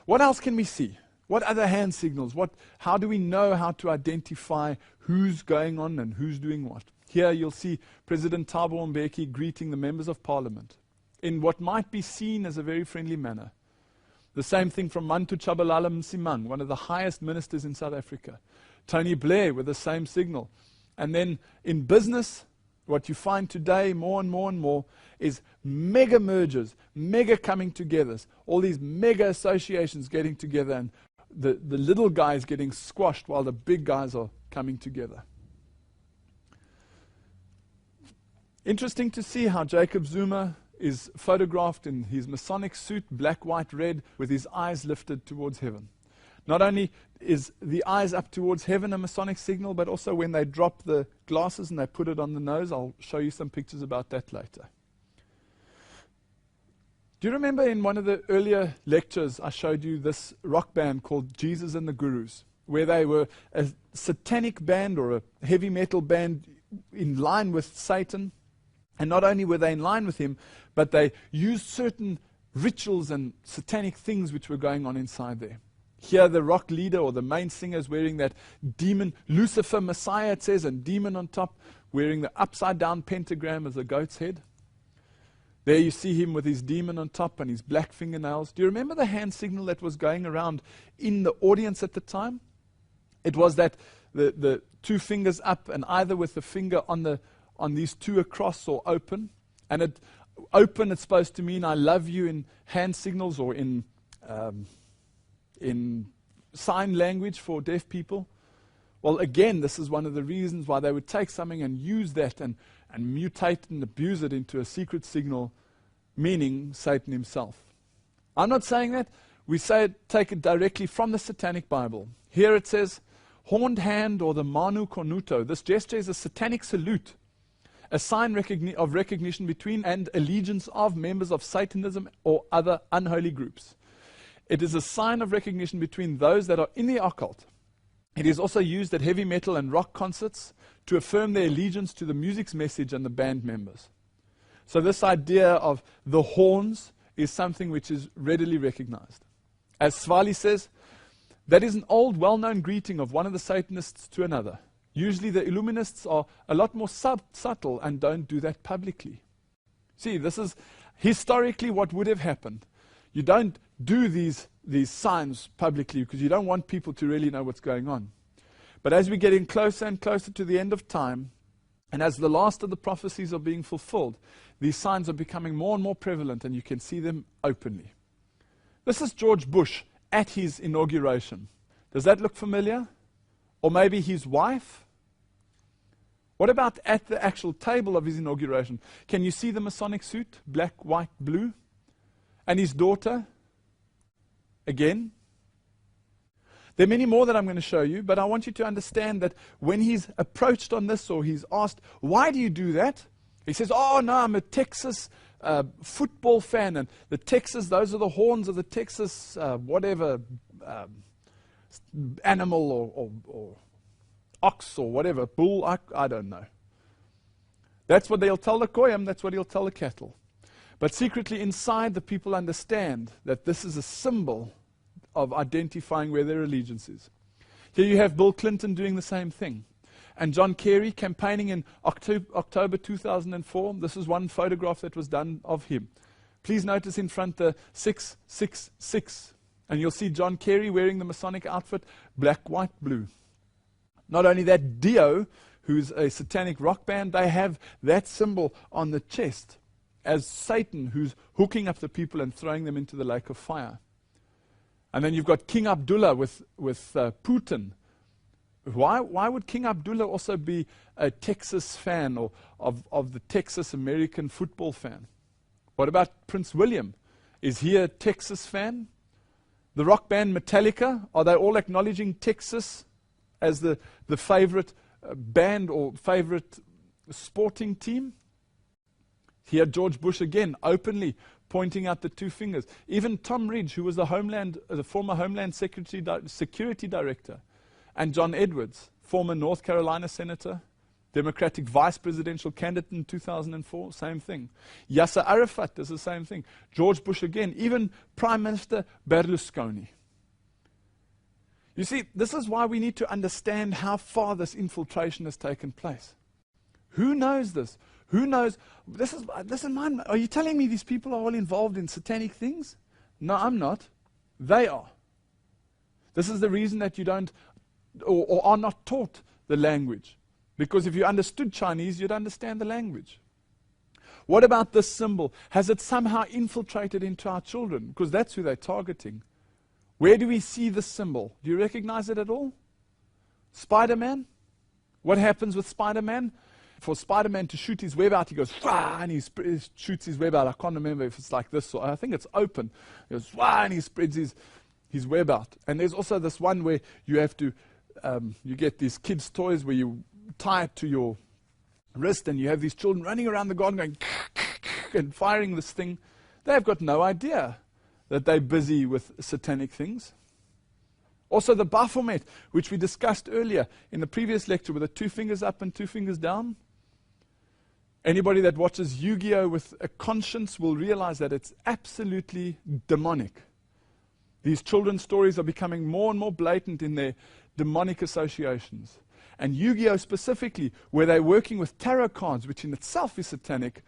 What else can we see? What other hand signals? How do we know how to identify who's going on and who's doing what? Here you'll see President Thabo Mbeki greeting the members of parliament in what might be seen as a very friendly manner. The same thing from Mantu Chabalala Msimang, one of the highest ministers in South Africa. Tony Blair with the same signal. And then in business, what you find today more and more and more is mega mergers, mega coming together, all these mega associations getting together, and the little guys getting squashed while the big guys are coming together. Interesting to see how Jacob Zuma is photographed in his Masonic suit, black, white, red, with his eyes lifted towards heaven. Not only is the eyes up towards heaven a Masonic signal, but also when they drop the glasses and they put it on the nose. I'll show you some pictures about that later. Do you remember in one of the earlier lectures I showed you this rock band called Jesus and the Gurus, where they were a satanic band or a heavy metal band in line with Satan? And not only were they in line with him, but they used certain rituals and satanic things which were going on inside there. Here the rock leader or the main singer is wearing that demon, Lucifer, Messiah it says, and demon on top, wearing the upside down pentagram as a goat's head. There you see him with his demon on top and his black fingernails. Do you remember the hand signal that was going around in the audience at the time? It was that the two fingers up, and either with the finger on these two across or open. And open, it's supposed to mean I love you in hand signals or in sign language for deaf people. Well, again, this is one of the reasons why they would take something and use that and mutate and abuse it into a secret signal, meaning Satan himself. I'm not saying that. We take it directly from the Satanic Bible. Here it says, horned hand or the Manu Cornuto. This gesture is a satanic salute, a sign of recognition between and allegiance of members of Satanism or other unholy groups. It is a sign of recognition between those that are in the occult. It is also used at heavy metal and rock concerts to affirm their allegiance to the music's message and the band members. So this idea of the horns is something which is readily recognized. As Svali says, that is an old, well-known greeting of one of the Satanists to another. Usually the Illuminists are a lot more subtle and don't do that publicly. See, this is historically what would have happened. You don't do these signs publicly because you don't want people to really know what's going on. But as we're getting closer and closer to the end of time, and as the last of the prophecies are being fulfilled, these signs are becoming more and more prevalent, and you can see them openly. This is George Bush at his inauguration. Does that look familiar? Or maybe his wife? What about at the actual table of his inauguration? Can you see the Masonic suit? Black, white, blue. And his daughter? Again. There are many more that I'm going to show you, but I want you to understand that when he's approached on this, or he's asked, why do you do that? He says, oh no, I'm a Texas football fan, and the Texas, those are the horns of the Texas whatever animal or ox or whatever, bull, I don't know. That's what they'll tell the koyim, that's what he'll tell the cattle. But secretly inside, the people understand that this is a symbol of identifying where their allegiance is. Here you have Bill Clinton doing the same thing. And John Kerry campaigning in October 2004. This is one photograph that was done of him. Please notice in front the 666. And you'll see John Kerry wearing the Masonic outfit, black, white, blue. Not only that, Dio, who's a satanic rock band, they have that symbol on the chest as Satan, who's hooking up the people and throwing them into the lake of fire. And then you've got King Abdullah with Putin. Why would King Abdullah also be a Texas fan or of the Texas American football fan? What about Prince William? Is he a Texas fan? The rock band Metallica, are they all acknowledging Texas as the favorite band or favorite sporting team? Here George Bush again openly pointing out the two fingers. Even Tom Ridge, who was the former Homeland Security Director, and John Edwards, former North Carolina Senator, Democratic Vice Presidential candidate in 2004, same thing. Yasser Arafat does the same thing. George Bush again, even Prime Minister Berlusconi. You see, this is why we need to understand how far this infiltration has taken place. Who knows this? Who knows? This is mine. Are you telling me these people are all involved in satanic things? No, I'm not. They are. This is the reason that you don't or are not taught the language. Because if you understood Chinese, you'd understand the language. What about this symbol? Has it somehow infiltrated into our children? Because that's who they're targeting. Where do we see this symbol? Do you recognize it at all? Spider-Man? What happens with Spider-Man? For Spider-Man to shoot his web out, he goes, wah, and he shoots his web out. I can't remember if it's like this, or I think it's open. He goes, wah, and he spreads his web out. And there's also this one where you have to, you get these kids' toys where you tie it to your wrist, and you have these children running around the garden going, and firing this thing. They've got no idea that they're busy with satanic things. Also the Baphomet, which we discussed earlier in the previous lecture, with the 2 fingers up and 2 fingers down. Anybody that watches Yu-Gi-Oh! With a conscience will realize that it's absolutely demonic. These children's stories are becoming more and more blatant in their demonic associations. And Yu-Gi-Oh! Specifically, where they're working with tarot cards, which in itself is satanic.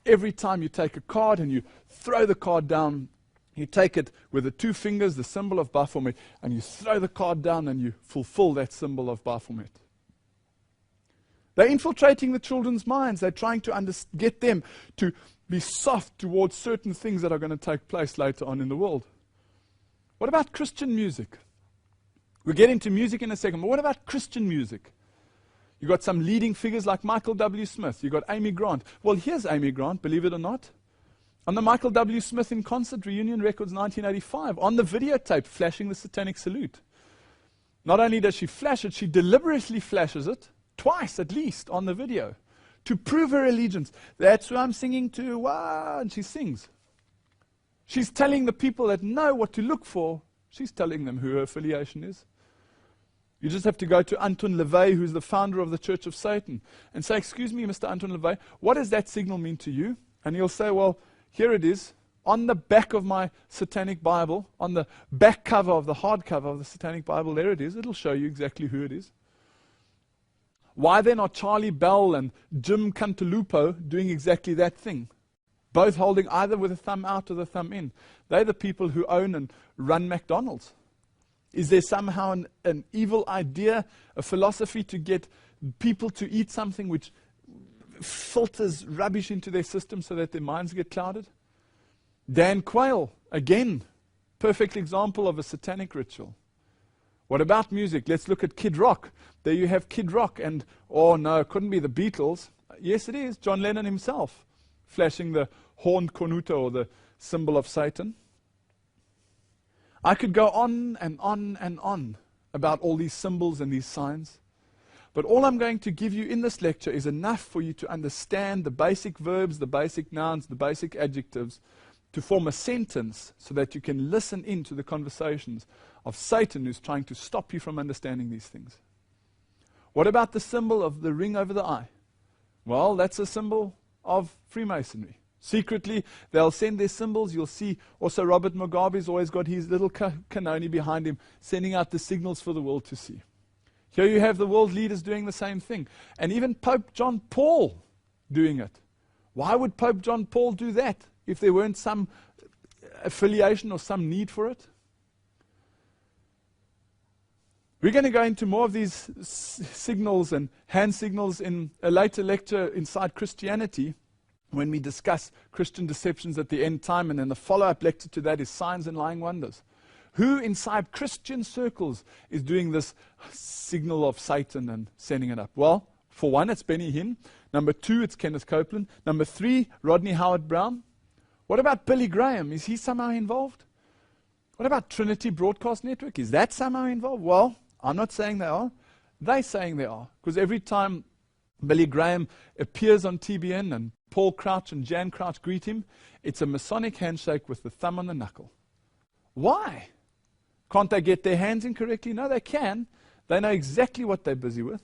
Every time you take a card and you throw the card down, you take it with the 2 fingers, the symbol of Baphomet, and you throw the card down and you fulfill that symbol of Baphomet. They're infiltrating the children's minds. They're trying to get them to be soft towards certain things that are going to take place later on in the world. What about Christian music? We'll get into music in a second, but what about Christian music? You've got some leading figures like Michael W. Smith. You've got Amy Grant. Well, here's Amy Grant, believe it or not. On the Michael W. Smith in Concert Reunion Records 1985, on the videotape, flashing the satanic salute. Not only does she flash it, she deliberately flashes it, twice at least, on the video, to prove her allegiance. That's who I'm singing to, wow, and she sings. She's telling the people that know what to look for, she's telling them who her affiliation is. You just have to go to Anton LaVey, who's the founder of the Church of Satan, and say, excuse me, Mr. Anton LaVey, what does that signal mean to you? And he'll say, well, here it is, on the back of my satanic Bible, on the back cover of the hardcover of the satanic Bible, there it is. It'll show you exactly who it is. Why then are Charlie Bell and Jim Cantalupo doing exactly that thing? Both holding either with a thumb out or the thumb in. They're the people who own and run McDonald's. Is there somehow an evil idea, a philosophy to get people to eat something which filters rubbish into their system so that their minds get clouded? Dan Quayle, again, perfect example of a satanic ritual. What about music? Let's look at Kid Rock. There you have Kid Rock and, oh no, it couldn't be the Beatles. Yes, it is. John Lennon himself, flashing the horned cornuto, or the symbol of Satan. I could go on and on and on about all these symbols and these signs. But all I'm going to give you in this lecture is enough for you to understand the basic verbs, the basic nouns, the basic adjectives, to form a sentence so that you can listen into the conversations of Satan, who's trying to stop you from understanding these things. What about the symbol of the ring over the eye? Well, that's a symbol of Freemasonry. Secretly, they'll send their symbols. You'll see also Robert Mugabe's always got his little cannoni behind him, sending out the signals for the world to see. Here you have the world leaders doing the same thing. And even Pope John Paul doing it. Why would Pope John Paul do that if there weren't some affiliation or some need for it? We're going to go into more of these signals and hand signals in a later lecture inside Christianity, when we discuss Christian deceptions at the end time, and then the follow-up lecture to that is signs and lying wonders. Who inside Christian circles is doing this signal of Satan and sending it up? Well, for one, it's Benny Hinn. Number two, it's Kenneth Copeland. Number three, Rodney Howard-Browne. What about Billy Graham? Is he somehow involved? What about Trinity Broadcast Network? Is that somehow involved? Well, I'm not saying they are. They're saying they are. Because every time Billy Graham appears on TBN and Paul Crouch and Jan Crouch greet him, it's a Masonic handshake with the thumb on the knuckle. Why? Can't they get their hands in correctly? No, they can. They know exactly what they're busy with.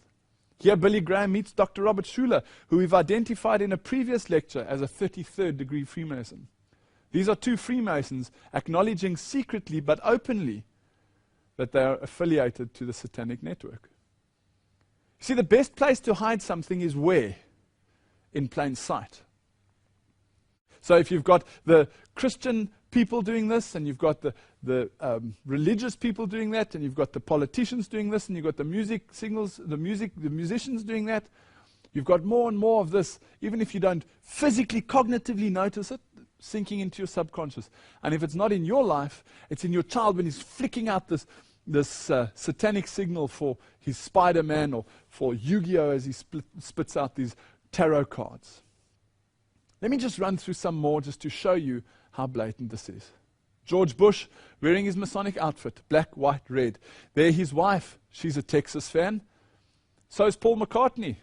Here Billy Graham meets Dr. Robert Schuller, who we've identified in a previous lecture as a 33rd degree Freemason. These are two Freemasons acknowledging secretly but openly that they are affiliated to the satanic network. See, the best place to hide something is where? In plain sight. So if you've got the Christian people doing this, and you've got the religious people doing that, and you've got the politicians doing this, and you've got the music signals, the musicians doing that, you've got more and more of this, even if you don't physically, cognitively notice it, sinking into your subconscious. And if it's not in your life, it's in your child when he's flicking out this satanic signal for his Spider-Man or for Yu-Gi-Oh! As he spits out these tarot cards. Let me just run through some more just to show you how blatant this is. George Bush wearing his Masonic outfit, black, white, red. There his wife, she's a Texas fan. So is Paul McCartney.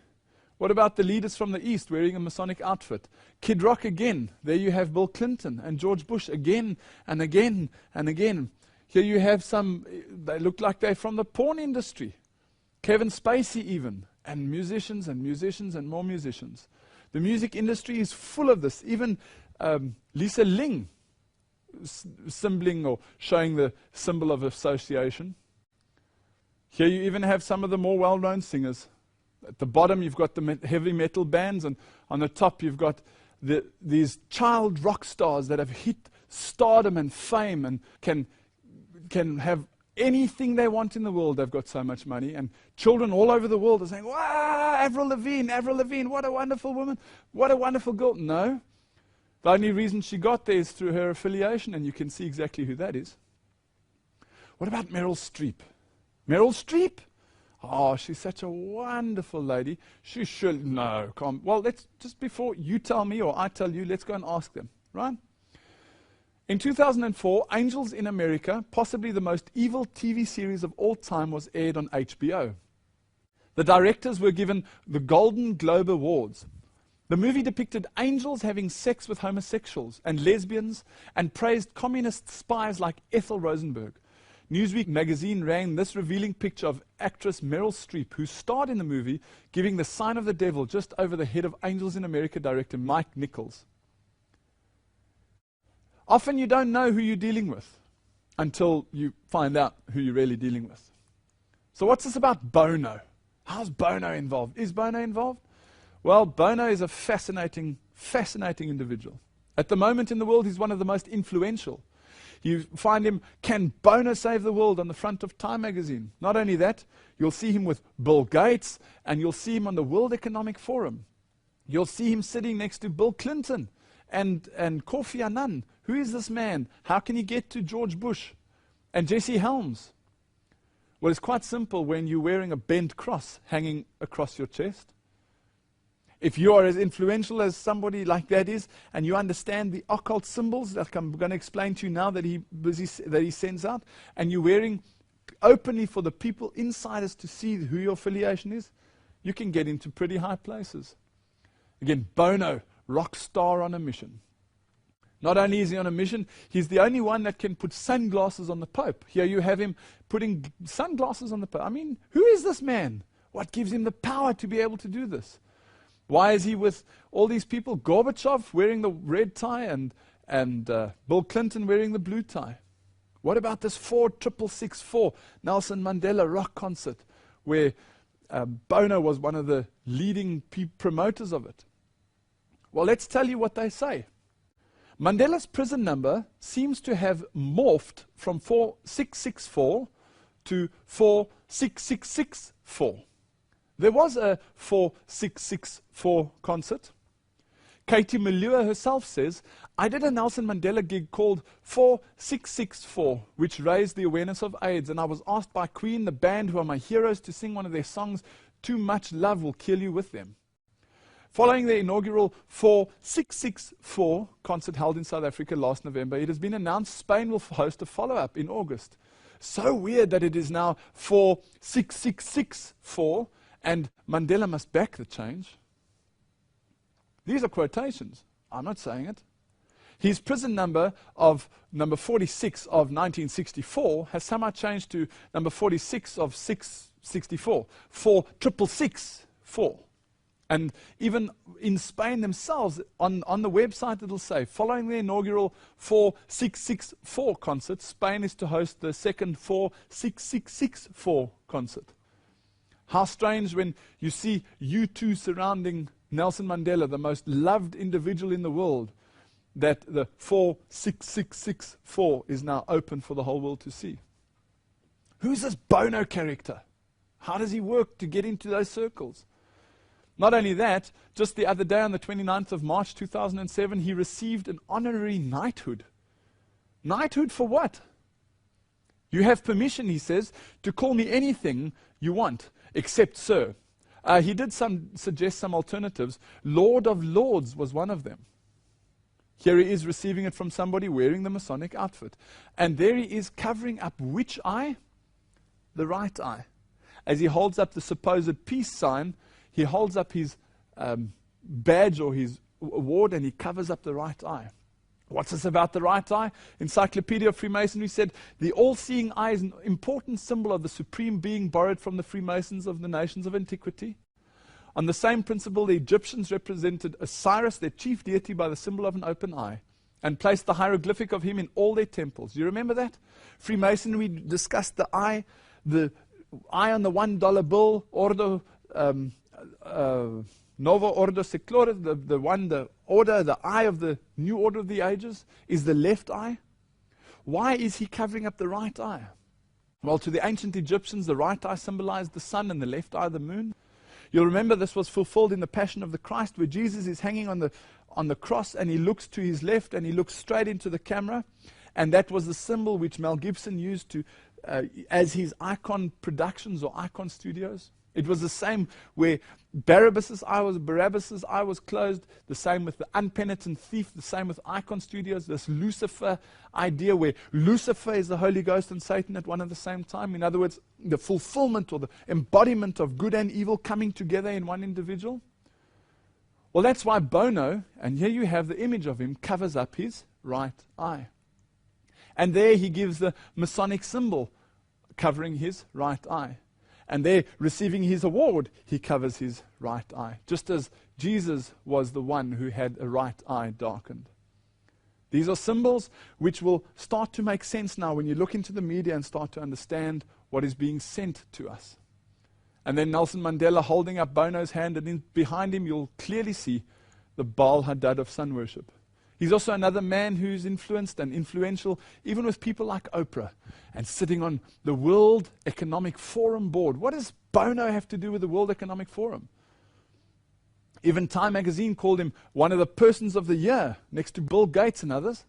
What about the leaders from the East wearing a Masonic outfit? Kid Rock again. There you have Bill Clinton and George Bush again and again and again. Here you have some, they look like they're from the porn industry. Kevin Spacey even, and musicians and musicians and more musicians. The music industry is full of this. Even Lisa Ling, symboling or showing the symbol of association. Here you even have some of the more well-known singers. At the bottom you've got the heavy metal bands, and on the top you've got these child rock stars that have hit stardom and fame and can have anything they want in the world. They've got so much money, and children all over the world are saying, wow, Avril Lavigne, what a wonderful woman, what a wonderful girl. No, the only reason she got there is through her affiliation, and you can see exactly who that is. What about Meryl Streep? Meryl Streep? Oh, she's such a wonderful lady. She should, no, come. Well, let's just, before you tell me or I tell you, let's go and ask them, right? In 2004, Angels in America, possibly the most evil TV series of all time, was aired on HBO. The directors were given the Golden Globe Awards. The movie depicted angels having sex with homosexuals and lesbians and praised communist spies like Ethel Rosenberg. Newsweek magazine ran this revealing picture of actress Meryl Streep, who starred in the movie, giving the sign of the devil just over the head of Angels in America director Mike Nichols. Often you don't know who you're dealing with until you find out who you're really dealing with. So what's this about Bono? How's Bono involved? Is Bono involved? Well, Bono is a fascinating individual. At the moment in the world, he's one of the most influential. You find him, "Can Bono save the world?" on the front of Time magazine. Not only that, you'll see him with Bill Gates, and you'll see him on the World Economic Forum. You'll see him sitting next to Bill Clinton and Kofi Annan. Who is this man? How can he get to George Bush and Jesse Helms? Well, it's quite simple when you're wearing a bent cross hanging across your chest. If you are as influential as somebody like that is, and you understand the occult symbols that I'm going to explain to you now that he sends out, and you're wearing openly for the people, insiders, to see who your affiliation is, you can get into pretty high places. Again, Bono, rock star on a mission. Not only is he on a mission, he's the only one that can put sunglasses on the Pope. Here you have him putting sunglasses on the Pope. I mean, who is this man? What gives him the power to be able to do this? Why is he with all these people? Gorbachev wearing the red tie and Bill Clinton wearing the blue tie. What about this 4664 Nelson Mandela rock concert where Bono was one of the leading promoters of it? Well, let's tell you what they say. Mandela's prison number seems to have morphed from 4664 to 4664. There was a 4664 concert. Katie Malua herself says, "I did a Nelson Mandela gig called 4664, which raised the awareness of AIDS, and I was asked by Queen, the band who are my heroes, to sing one of their songs, 'Too Much Love Will Kill You,' with them." Following the inaugural 4664 concert held in South Africa last November, it has been announced Spain will host a follow-up in August. So weird that it is now 4664, and Mandela must back the change. These are quotations. I'm not saying it. His prison number of number 46 of 1964 has somehow changed to number 46 of 664, 4664. And even in Spain themselves, on the website it'll say, following the inaugural 4664 concert, Spain is to host the second 4664 concert. How strange when you see U2 surrounding Nelson Mandela, the most loved individual in the world, that the 4664 is now open for the whole world to see. Who's this Bono character? How does he work to get into those circles? Not only that, just the other day on the 29th of March 2007, he received an honorary knighthood. Knighthood for what? "You have permission," he says, "to call me anything you want, except sir." He did suggest some alternatives. Lord of Lords was one of them. Here he is receiving it from somebody wearing the Masonic outfit. And there he is covering up which eye? The right eye. As he holds up the supposed peace sign, he holds up his badge or his award and he covers up the right eye. What's this about the right eye? Encyclopedia of Freemasonry said, "The all-seeing eye is an important symbol of the supreme being borrowed from the Freemasons of the nations of antiquity. On the same principle, the Egyptians represented Osiris, their chief deity, by the symbol of an open eye, and placed the hieroglyphic of him in all their temples." You remember that? Freemasonry discussed the eye on the $1 bill, Ordo Novo Ordo Secloris, the order, the eye of the new order of the ages, is the left eye. Why is he covering up the right eye? Well, to the ancient Egyptians, the right eye symbolized the sun and the left eye the moon. You'll remember this was fulfilled in the Passion of the Christ, where Jesus is hanging on the cross and he looks to his left and he looks straight into the camera. And that was the symbol which Mel Gibson used as his icon productions or icon studios. It was the same where Barabbas's eye was closed, the same with the unpenitent thief, the same with icon studios, this Lucifer idea where Lucifer is the Holy Ghost and Satan at one and the same time. In other words, the fulfillment or the embodiment of good and evil coming together in one individual. Well, that's why Bono, and here you have the image of him, covers up his right eye. And there he gives the Masonic symbol covering his right eye. And there, receiving his award, he covers his right eye, just as Jesus was the one who had a right eye darkened. These are symbols which will start to make sense now when you look into the media and start to understand what is being sent to us. And then Nelson Mandela holding up Bono's hand, and behind him you'll clearly see the Baal Hadad of sun worship. He's also another man who's influenced and influential, even with people like Oprah, and sitting on the World Economic Forum board. What does Bono have to do with the World Economic Forum? Even Time magazine called him one of the persons of the year, next to Bill Gates and others.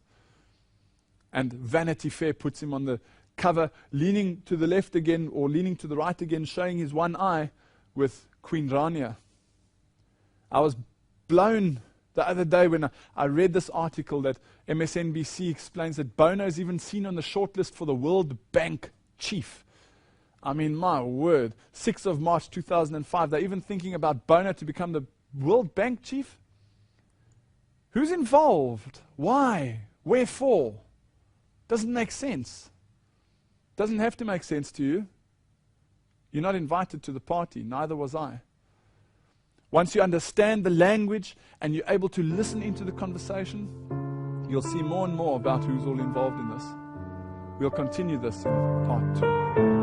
And Vanity Fair puts him on the cover, leaning to the left again, or leaning to the right again, showing his one eye with Queen Rania. I was blown the other day when I read this article that MSNBC explains that Bono is even seen on the shortlist for the World Bank chief. I mean, my word, 6th of March 2005, they're even thinking about Bono to become the World Bank chief? Who's involved? Why? Wherefore? Doesn't make sense. Doesn't have to make sense to you. You're not invited to the party, neither was I. Once you understand the language and you're able to listen into the conversation, you'll see more and more about who's all involved in this. We'll continue this in part 2.